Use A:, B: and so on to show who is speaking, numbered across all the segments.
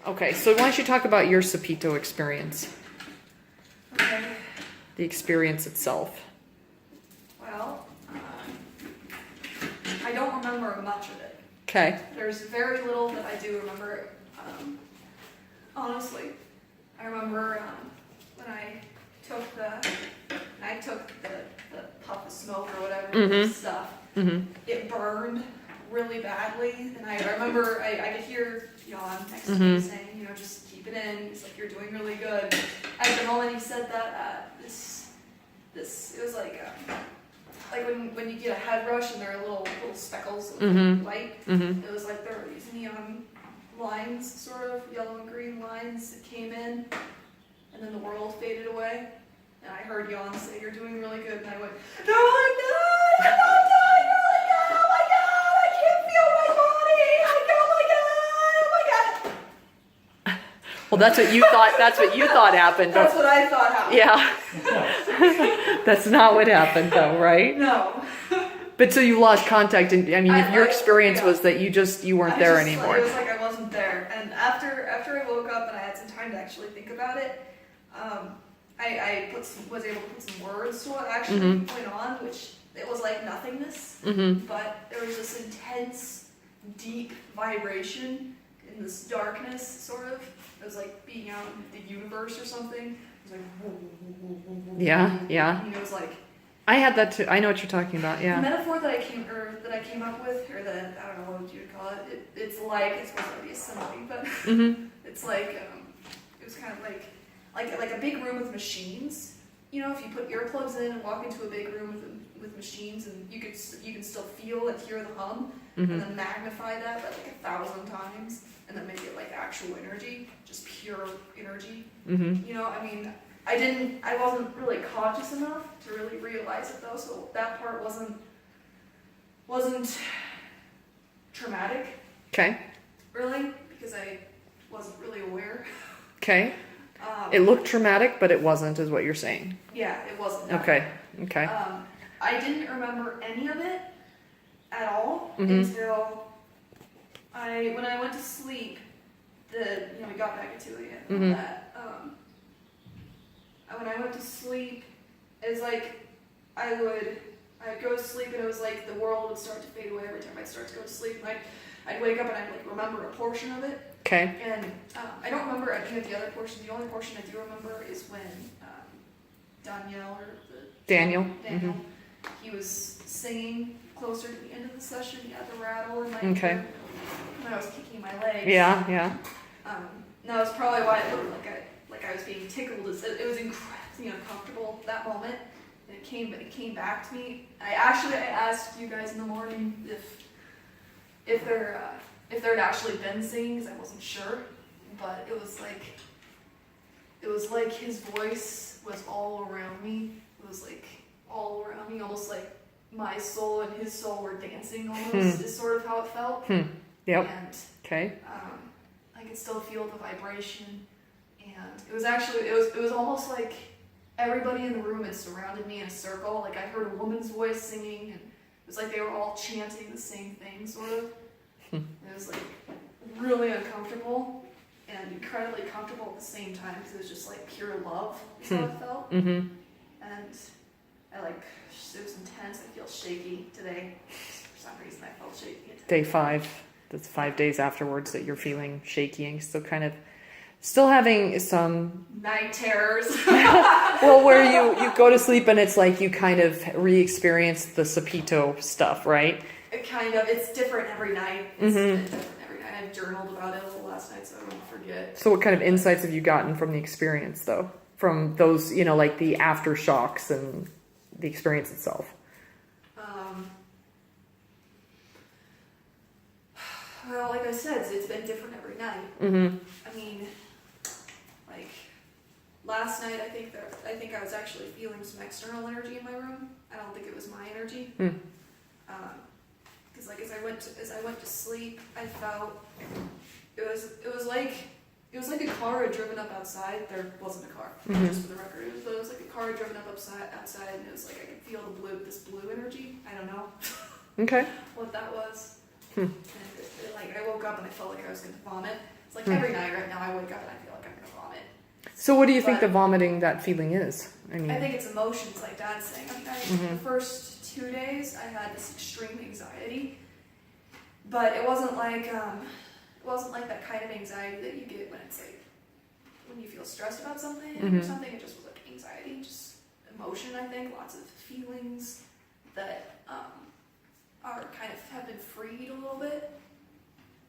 A: Okay, so why don't you talk about your Sapito experience?
B: Okay.
A: The experience itself.
B: Well, I don't remember much of it.
A: Okay.
B: There's very little that I do remember. Honestly, I remember when I took the puff of smoke or whatever stuff. It burned really badly, and I remember I could hear Jan next to me saying, you know, just keep it in. He's like, you're doing really good. At the moment he said that, it was like when you get a head rush and there are little speckles of light. It was like there were these neon lines, sort of yellow and green lines that came in, and then the world faded away. And I heard Jan say, "You're doing really good," and I went, "No, I'm not! I'm not doing really good! Oh my god! I can't feel my body! Oh my god!
A: Well, that's what you thought. That's what you thought happened.
B: That's what I thought happened.
A: Yeah. That's not what happened, though, right?
B: No.
A: But so you lost contact, and I mean, if your experience was that you weren't there anymore.
B: It was like I wasn't there. And after I woke up and I had some time to actually think about it, I was able to put some words to what actually went on, which it was like nothingness, but there was this intense, deep vibration in this darkness, sort of. It was like being out in the universe or something. It was like whoa, whoa, whoa, whoa, whoa,
A: Yeah,
B: whoa.
A: yeah.
B: And it was like.
A: I had that too. I know what you're talking about.
B: The
A: Yeah.
B: metaphor that I came up with, or the I don't know what you would call it. It's supposed to be a simile, but it's like it was kind of like a big room with machines. You know, if you put earplugs in and walk into a big room with machines, and you can still feel and hear the hum, and then magnify that by like 1,000 times, and then make it like actual energy, just pure energy. You know, I mean. I wasn't really conscious enough to really realize it though, so that part wasn't traumatic.
A: Okay.
B: Really, because I wasn't really aware.
A: Okay. It looked traumatic, but it wasn't, is what you're saying.
B: Yeah, it wasn't. That
A: Okay. Okay.
B: I didn't remember any of it at all until when I went to sleep. We got back at 2 a.m. That. When I went to sleep, it was like I'd go to sleep and it was like the world would start to fade away every time I'd start to go to sleep. And I'd wake up and I'd like remember a portion of it.
A: Okay.
B: And I don't remember any of the other portions. The only portion I do remember is when Daniel, he was singing closer to the end of the session. He had the rattle in my ear when I was kicking my legs.
A: Yeah, yeah.
B: That was probably why it looked like I was being tickled. It was incredibly uncomfortable that moment, and it came back to me. I asked you guys in the morning if there had actually been singing, because I wasn't sure, but it was like his voice was all around me. It was like all around me, almost like my soul and his soul were dancing. Almost is sort of how it felt.
A: Yep.
B: And
A: okay.
B: I could still feel the vibration. And it was almost like everybody in the room had surrounded me in a circle. Like I heard a woman's voice singing, and it was like they were all chanting the same thing, sort of. It was like really uncomfortable and incredibly comfortable at the same time, because it was just like pure love is how it felt. And it was intense. I feel shaky today. For some reason I felt shaky.
A: Day 5. That's 5 days afterwards that you're feeling shaky and still having some
B: night terrors.
A: Well, where you go to sleep and it's like you kind of re-experience the Sapito stuff, right?
B: It's different every night. It's different every night. I've journaled about it a little last night, so I don't forget.
A: So what kind of insights have you gotten from the experience, though? From those, like the aftershocks and the experience itself?
B: Well, like I said, it's been different every night. I mean, like last night, I think I was actually feeling some external energy in my room. I don't think it was my energy. Because like as I went to sleep, I felt it was like a car had driven up outside. There wasn't a car, just for the record. It was like a car had driven up outside, and it was like I could feel this blue energy. I don't know.
A: Okay.
B: What that was. And I woke up and I felt like I was going to vomit. It's like every night right now I wake up and I feel like I'm gonna vomit.
A: So what do you think the vomiting, that feeling is? I mean,
B: I think it's emotions, like Dad's saying. The first 2 days I had this extreme anxiety, but it wasn't like that kind of anxiety that you get when it's like when you feel stressed about something or something. It just was like anxiety, just emotion. I think lots of feelings that are kind of have been freed a little bit,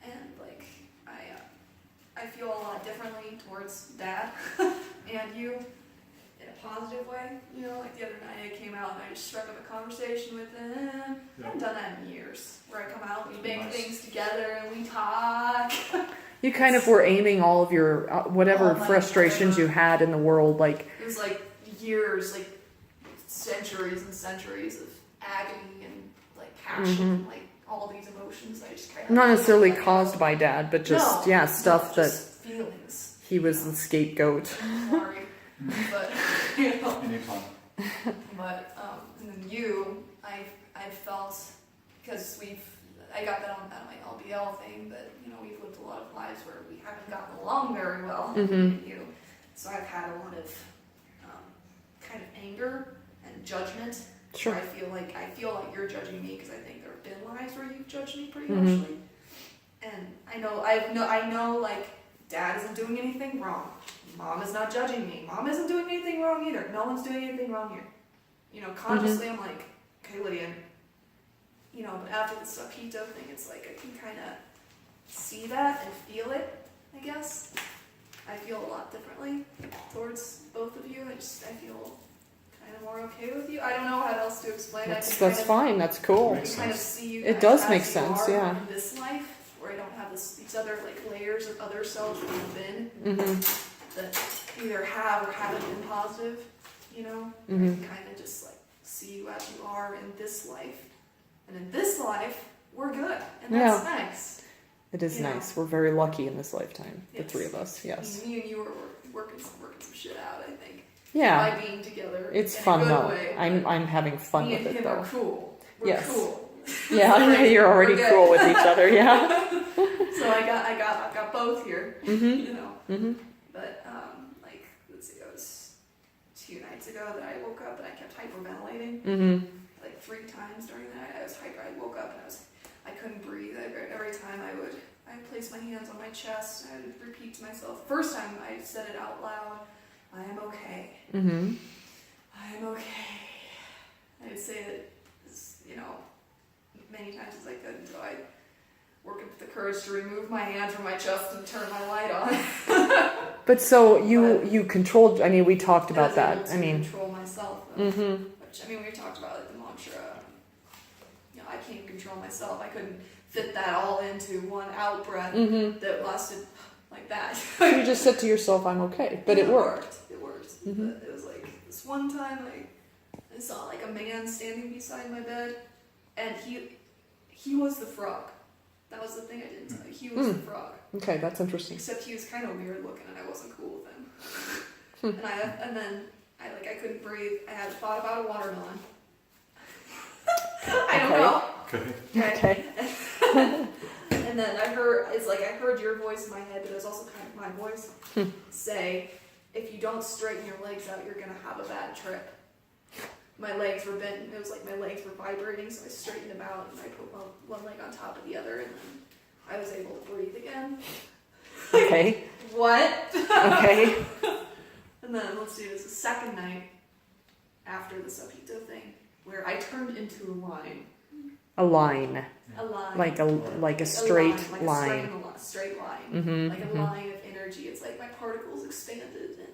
B: and like I feel a lot differently towards Dad and you in a positive way. You know, like the other night I came out and I just struck up a conversation with him. I haven't done that in years. Where I come out, we make things together and we talk.
A: you kind of were aiming all of your whatever
B: All my
A: frustrations you had in the world, like
B: it was like years, like centuries and centuries of agony and like passion, like all these emotions. I just kind of
A: not necessarily caused by Dad, but just stuff that
B: feelings.
A: he was the scapegoat.
B: Sorry, but you know. But and then I felt because I got that out of my LBL thing, but you know we've lived a lot of lives where we haven't gotten along very well. You, so I've had a lot of kind of anger and judgment.
A: Sure.
B: I feel like you're judging me because I think there have been lives where you've judged me pretty harshly. And I know like Dad isn't doing anything wrong. Mom is not judging me. Mom isn't doing anything wrong either. No one's doing anything wrong here. You know, consciously I'm like, okay, Lydian. You know, but after the Sapito thing, it's like I can kind of see that and feel it, I guess. I feel a lot differently towards both of you. I feel kind of more okay with you. I don't know how else to explain it.
A: That's fine. That's cool.
B: I can kind of see you.
A: It does make
B: as you
A: sense,
B: are
A: yeah.
B: In this life, where I don't have these other like layers of other selves within that either have or haven't been positive. You know, I can kind of just like see you as you are in this life, and in this life we're good, and that's nice.
A: It is nice. We're very lucky in this lifetime, the three of us. Yes.
B: Me and you are working some shit out, I think.
A: Yeah.
B: By being together.
A: It's
B: in
A: fun
B: a good
A: though.
B: way,
A: I'm having fun
B: me
A: with
B: and
A: it
B: him
A: though.
B: Are cool. We're
A: Yes.
B: cool.
A: Yeah, I know you're already cool with each other. Yeah.
B: So I got both here. You know. But like let's see, it was 2 nights ago that I woke up and I kept hyperventilating. Like 3 times during the night. I woke up and I couldn't breathe. Every time I place my hands on my chest, I would repeat to myself. First time I said it out loud, I am okay. I am okay. I would say it, you know, many times as I could until I worked up the courage to remove my hand from my chest and turn my light on.
A: But so you controlled. I mean, we talked about that.
B: I mean, control myself. Which I mean, we talked about like the mantra. You know, I can't control myself. I couldn't fit that all into one out breath that lasted like that.
A: So you just said to yourself, "I'm okay," but it worked.
B: It worked. But it was like this one time I saw like a man standing beside my bed, and he was the frog. That was the thing I didn't tell you. He was the frog.
A: Okay, that's interesting.
B: Except he was kind of weird looking, and I wasn't cool with him. and then I couldn't breathe. I had thought about a watermelon. I don't know. Okay. And then I heard your voice in my head, but it was also kind of my voice say, if you don't straighten your legs out, you're gonna have a bad trip. My legs were bent. It was like my legs were vibrating, so I straightened them out and I put one leg on top of the other, and then I was able to breathe again.
A: Okay.
B: What?
A: Okay.
B: And then let's see, it was the second night after the Sapito thing where I turned into a line.
A: A line.
B: A line.
A: Like a straight line.
B: A straight line. Like a line of energy. It's like my particles expanded and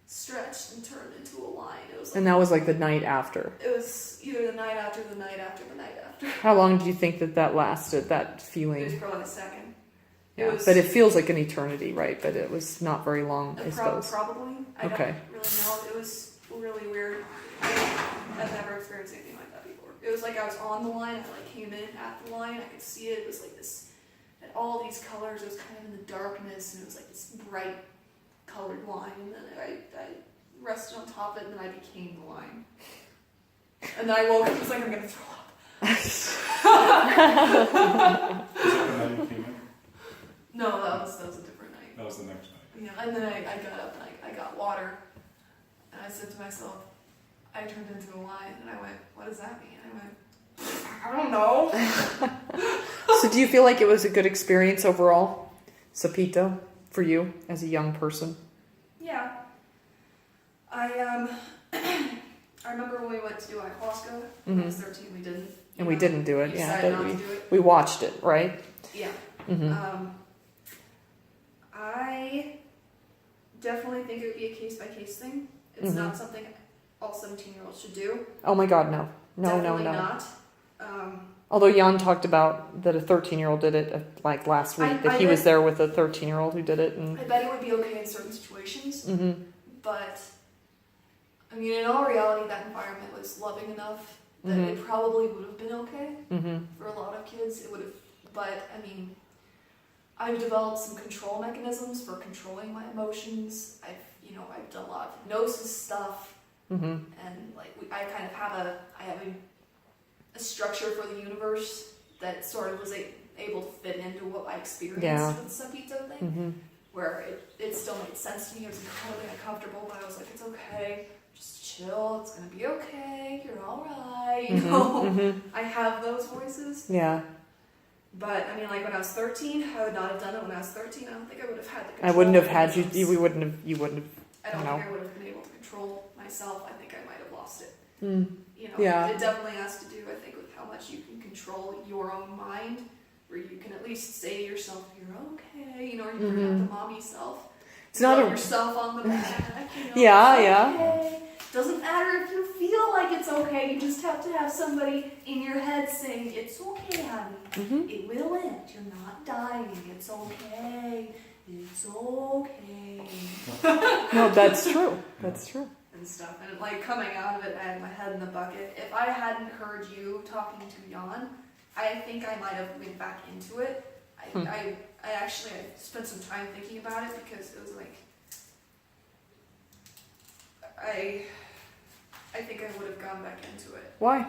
B: stretched and turned into a line. It was like,
A: And that was like the night after.
B: It was either the night after, the night after, the night after.
A: How long do you think that lasted, that feeling?
B: It was probably a second.
A: Yeah, but it feels like an eternity, right? But it was not very long, I suppose.
B: Probably. I don't really know. It was really weird. I've never experienced anything like that before. It was like I was on the line. I came in at the line. I could see it. It was like this, had all these colors. It was kind of in the darkness, and it was like this bright colored line. And then I rested on top of it, and then I became the line. And then I woke up. It was like I'm gonna throw up. Is it the night you came in? No, that was a different
C: That was the next night.
B: Yeah, and then I got up and I got water, and I said to myself, I turned into a lion, and I went, what does that mean? I went, I don't know.
A: So do you feel like it was a good experience overall, Sapito, for you as a young person?
B: Yeah. I remember when we went to do ayahuasca. When I was 13, we didn't.
A: And we didn't do it,
B: We
A: yeah.
B: decided
A: But
B: not to do it.
A: we watched it, right?
B: Yeah.
A: Mm-hmm.
B: I definitely think it would be a case-by-case thing. It's
A: Mm-hmm.
B: not something all 17-year-olds should do.
A: Oh my God, no. No,
B: Definitely
A: no, no.
B: not.
A: Although Jan talked about that a 13-year-old did it like last week, that he was there with a 13-year-old who did it. And
B: I bet it would be okay in certain situations,
A: mm-hmm.
B: but I mean, in all reality, that environment was loving enough that
A: Mhm.
B: it probably would have been okay
A: Mm-hmm.
B: for a lot of kids. It would have, but I mean, I've developed some control mechanisms for controlling my emotions. I've done a lot of hypnosis stuff,
A: Mm-hmm.
B: and like I kind of have a structure for the universe that sort of was able to fit into what I experienced
A: Yeah.
B: with the Sapito thing,
A: Mm-hmm.
B: where it still made sense to me. It was incredibly uncomfortable, but I was like, it's okay, just chill, it's gonna be okay, you're alright, you know?
A: Mm-hmm.
B: I have those voices,
A: Yeah.
B: but I mean, like when I was 13, I would not have done it when I was 13. I don't think I would have had the
A: I
B: control
A: wouldn't have had you.
B: mechanisms.
A: We wouldn't have. You wouldn't have.
B: I don't
A: No.
B: think I would have been able to control myself. I think I might have lost it.
A: Mm.
B: You know,
A: Yeah.
B: it definitely has to do, I think, with how much you can control your own mind, where you can at least say to yourself, "You're okay," you know, or you bring out the mommy self.
A: It's not
B: Pat
A: a.
B: yourself on the back. You know,
A: Yeah,
B: it's
A: yeah.
B: okay. Doesn't matter if you feel like it's okay. You just have to have somebody in your head saying, "It's okay, honey.
A: Mm-hmm.
B: It will end. You're not dying. It's okay. It's okay."
A: No, that's true. That's true.
B: And stuff. And like coming out of it, I had my head in the bucket. If I hadn't heard you talking to Jan, I think I might have went back into it. I actually spent some time thinking about it, because it was like I think I would have gone back into it.
A: Why?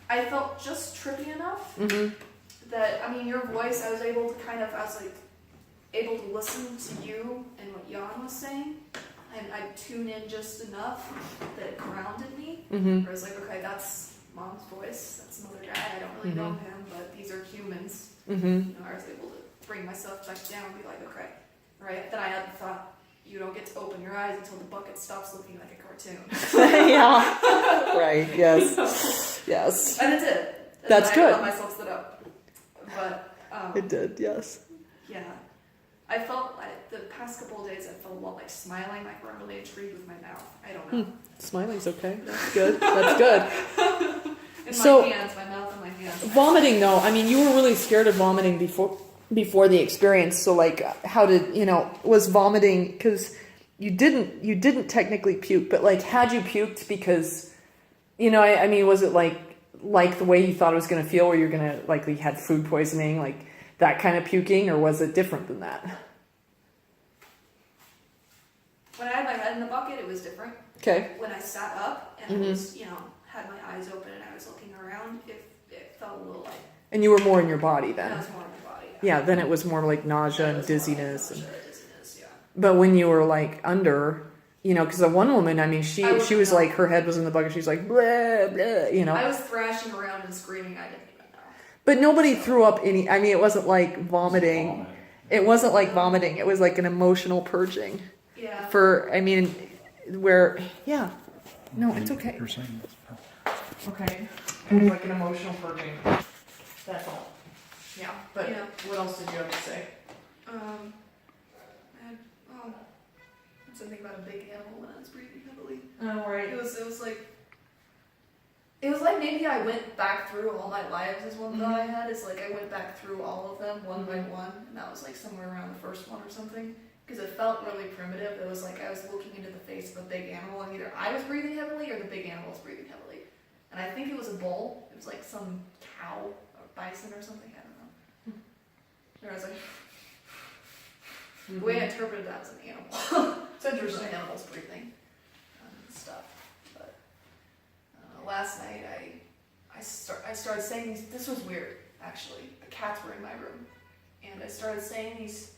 B: I felt just trippy enough
A: Mm-hmm.
B: that, I mean, your voice, I was able to able to listen to you and what Jan was saying, and I'd tune in just enough that it grounded me.
A: Mm-hmm.
B: Where I was like, okay, that's Mom's voice, that's another guy, I don't really know him, but these are humans.
A: Mm-hmm.
B: You know, I was able to bring myself back down and be like, okay, right? Then I had the thought, you don't get to open your eyes until the bucket stops looking like a cartoon.
A: Yeah. Right. Yes. Yes.
B: And it did. And
A: That's
B: I
A: good.
B: let myself sit up. But,
A: It did. Yes.
B: yeah. I felt like the past couple of days, I felt a lot like smiling, like we're really intrigued with my mouth. I don't know.
A: Smiling's okay. That's good. That's good.
B: In
A: So-
B: my hands, my mouth and my hands.
A: Vomiting, though. I mean, you were really scared of vomiting before the experience. So, like, how did was vomiting? Because you didn't technically puke, but like, had you puked because, I mean, was it like the way you thought it was going to feel, where you're gonna you had food poisoning, like that kind of puking, or was it different than that?
B: When I had my head in the bucket, it was different.
A: Okay.
B: When I sat up and I was, had my eyes open and I was looking around, it felt a little like
A: And you were more in your body
B: I
A: then.
B: was more in my body.
A: Yeah. Then it was more like nausea
B: It
A: and
B: was more like
A: dizziness.
B: nausea and dizziness, yeah.
A: But when you were like under, because the one woman, I mean, she was like, her head was in the bucket. She's like, blah, blah,
B: I was thrashing around and screaming. I didn't even know.
A: But nobody threw up any. I mean, it wasn't like vomiting. It wasn't like vomiting. It was like an emotional purging.
B: Yeah.
A: Yeah. No, it's okay.
C: You're saying this.
A: Okay. It was like an emotional purging. That's all. Yeah. But
B: Yeah.
A: what else did you have to say?
B: Something about a big animal when I was breathing heavily.
A: Oh, right.
B: It was like maybe I went back through all my lives is one thought I had. It's like I went back through all of them one by one, and that was like somewhere around the first one or something. Because it felt really primitive. It was like I was looking into the face of a big animal, and either I was breathing heavily or the big animal was breathing heavily. And I think it was a bull. It was like some cow or bison or something. I don't know. Where I was like, the way I interpreted that was an animal.
A: It's interesting.
B: Animals breathing and stuff. But last night I started saying these. This was weird, actually. The cats were in my room, and I started saying these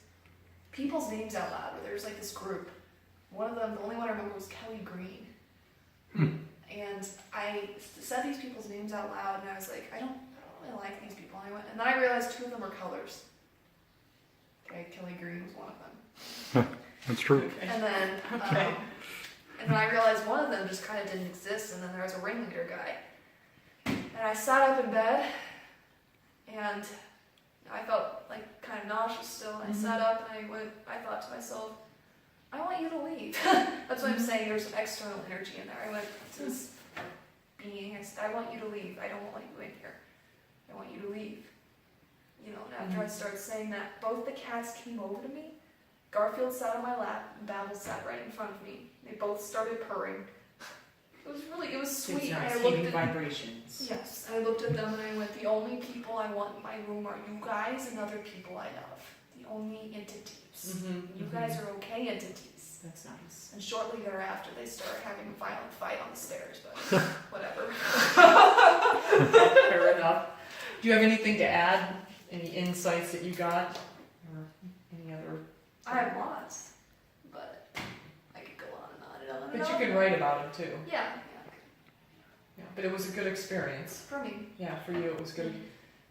B: people's names out loud. Where there's like this group. One of them, the only one I remember was Kelly Green. And I said these people's names out loud, and I was like, I don't really like these people. And then I realized 2 of them were colors. Okay, Kelly Green was one of them.
C: That's true.
B: And then, and then I realized one of them just kind of didn't exist, and then there was a ringleader guy. And I sat up in bed, and I felt like kind of nauseous still. And I sat up, and I thought to myself, I want you to leave. That's what I'm saying. There's external energy in there. I went to this being. I said, I want you to leave. I don't want you in here. I want you to leave. You know, and after I started saying that, both the cats came over to me. Garfield sat on my lap, and Babel sat right in front of me. They both started purring. It was sweet. And I looked at
D: vibrations.
B: Yes, and I looked at them and I went, the only people I want in my room are you guys and other people I love. The only entities. You guys are okay entities.
D: That's nice.
B: And shortly thereafter, they started having a violent fight on the stairs, but whatever.
D: Fair enough. Do you have anything to add? Any insights that you got? Or any other?
B: I have lots, but I could go on and on and on and
D: But
B: on.
D: you can write about it too.
B: Yeah,
D: Yeah, but it was a good experience.
B: for me.
D: Yeah, for you it was good.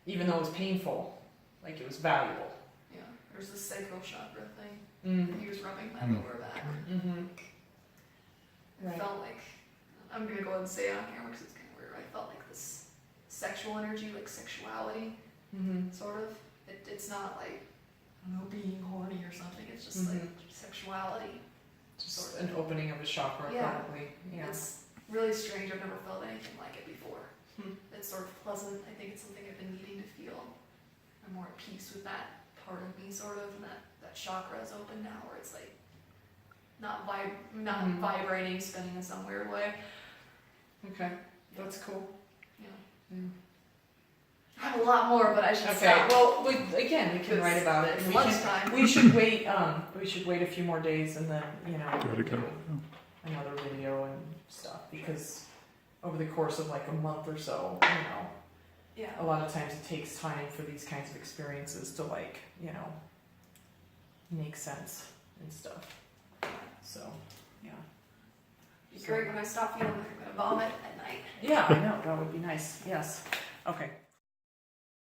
D: Even though it was painful, like it was valuable.
B: Yeah, there's this sacral chakra thing.
D: Mm.
B: He was rubbing my lower back.
D: Mm-hmm.
B: I
D: Right.
B: felt like, I'm gonna go ahead and say it on camera because it's kind of weird. I felt like this sexual energy, like sexuality,
D: Mm-hmm.
B: sort of. It's not like, I don't know, being horny or something. It's just like sexuality.
D: Just an opening of a chakra,
B: Yeah.
D: probably. Yeah.
B: It's really strange. I've never felt anything like it before. It's sort of pleasant. I think it's something I've been needing to feel. I'm more at peace with that part of me, sort of, and that chakra is open now, where it's like not vibrating, spinning in some weird way.
D: Okay, that's cool.
B: Yeah.
D: Mm.
B: I have a lot more, but I should
D: Okay.
B: stop.
D: Well, we can write about it.
B: It's
D: And
B: lunchtime.
D: we should wait. We should wait a few more days and then
C: Give it a go.
D: do another video and stuff, because over the course of like a month or so,
B: Yeah.
D: a lot of times it takes time for these kinds of experiences to make sense and stuff. So, yeah.
B: It's great when I stop feeling like I'm gonna vomit at night.
D: Yeah, I know. That would be nice. Yes. Okay.